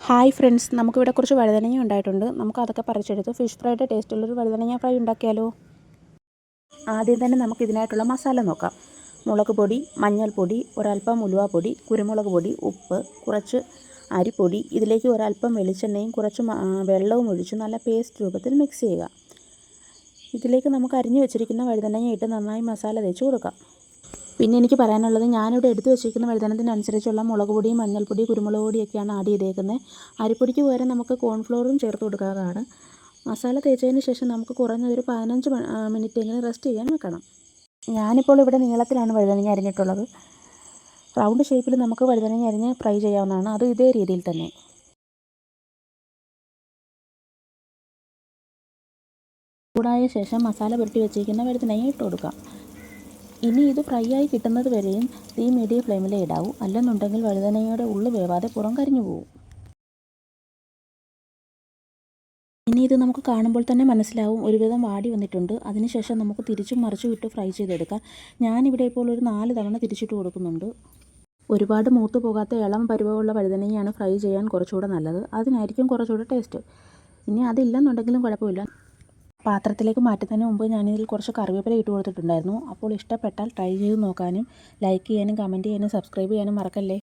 Hi friends, നമുക്കിവിടെ കുറച്ച് വഴുതനങ്ങ ഉണ്ടായിട്ടുണ്ട്. നമുക്കതൊക്കെ പറിച്ചെടുത്ത് ഫിഷ് ഫ്രൈയുടെ ടേസ്റ്റുള്ളൊരു വഴുതനങ്ങ ഫ്രൈ ഉണ്ടാക്കിയാലോ? ആദ്യം തന്നെ നമുക്കിതിനായിട്ടുള്ള മസാല നോക്കാം. മുളക് പൊടി, മഞ്ഞൾപ്പൊടി, ഒരൽപ്പം ഉലുവാപ്പൊടി, കുരുമുളക് പൊടി, ഉപ്പ്, കുറച്ച് അരിപ്പൊടി, ഇതിലേക്ക് ഒരൽപ്പം വെളിച്ചെണ്ണയും കുറച്ച് വെള്ളവും ഒഴിച്ച് നല്ല പേസ്റ്റ് രൂപത്തിൽ മിക്സ് ചെയ്യുക. ഇതിലേക്ക് നമുക്ക് അരിഞ്ഞു വെച്ചിരിക്കുന്ന വഴുതനങ്ങ ഇട്ട് നന്നായി മസാല തേച്ച് കൊടുക്കാം. പിന്നെ എനിക്ക് പറയാനുള്ളത്, ഞാനിവിടെ എടുത്തു വെച്ചിരിക്കുന്ന വഴുതനത്തിനനുസരിച്ചുള്ള മുളക് പൊടിയും മഞ്ഞൾപ്പൊടി, കുരുമുളക് പൊടിയൊക്കെയാണ് ആഡ് ചെയ്തേക്കുന്നത്. അരിപ്പൊടിക്ക് പകരം നമുക്ക് കോൺഫ്ലോറും ചേർത്ത് കൊടുക്കാവുന്നതാണ്. മസാല തേച്ചതിന് ശേഷം നമുക്ക് കുറഞ്ഞതൊരു 15 മിനിറ്റെങ്കിലും റെസ്റ്റ് ചെയ്യാൻ വെക്കണം. ഞാനിപ്പോൾ ഇവിടെ നീളത്തിലാണ് വഴുതനങ്ങ അരിഞ്ഞിട്ടുള്ളത്. റൗണ്ട് ഷേപ്പിൽ നമുക്ക് വഴുതനങ്ങ അരിഞ്ഞ് ഫ്രൈ ചെയ്യാവുന്നതാണ്. അത് ഇതേ രീതിയിൽ തന്നെ. ചൂടായ ശേഷം മസാല പുരട്ടി വെച്ചിരിക്കുന്ന വഴുതനങ്ങ ഇട്ട് കൊടുക്കാം. ഇനി ഇത് ഫ്രൈ ആയി കിട്ടുന്നത് വരെയും തീ മീഡിയം ഫ്ലെയിമിലേ ഇടാവൂ. അല്ലെന്നുണ്ടെങ്കിൽ വഴുതനങ്ങയുടെ ഉള്ളു വേവാതെ പുറം കരിഞ്ഞു പോകും. ഇനി ഇത് നമുക്ക് കാണുമ്പോൾ തന്നെ മനസ്സിലാവും ഒരുവിധം വാടി വന്നിട്ടുണ്ട്. അതിനുശേഷം നമുക്ക് തിരിച്ചും മറിച്ചും ഇട്ട് ഫ്രൈ ചെയ്തെടുക്കാം. ഞാനിവിടെ ഇപ്പോൾ ഒരു 4 തവണ തിരിച്ചിട്ട് കൊടുക്കുന്നുണ്ട്. ഒരുപാട് മൂത്ത് പോകാത്ത ഇളം പരുവമുള്ള വഴുതനങ്ങയാണ് ഫ്രൈ ചെയ്യാൻ കുറച്ചുകൂടെ നല്ലത്. അതിനായിരിക്കും കുറച്ചുകൂടെ ടേസ്റ്റ്. ഇനി അതില്ലെന്നുണ്ടെങ്കിലും കുഴപ്പമില്ല. പാത്രത്തിലേക്ക് മാറ്റുന്നതിന് മുമ്പ് ഞാനിതിൽ കുറച്ച് കറിവേപ്പില ഇട്ട് കൊടുത്തിട്ടുണ്ടായിരുന്നു. അപ്പോൾ ഇഷ്ടപ്പെട്ടാൽ ട്രൈ ചെയ്ത് നോക്കാനും ലൈക്ക് ചെയ്യാനും കമൻറ്റ് ചെയ്യാനും സബ്സ്ക്രൈബ് ചെയ്യാനും മറക്കല്ലേ.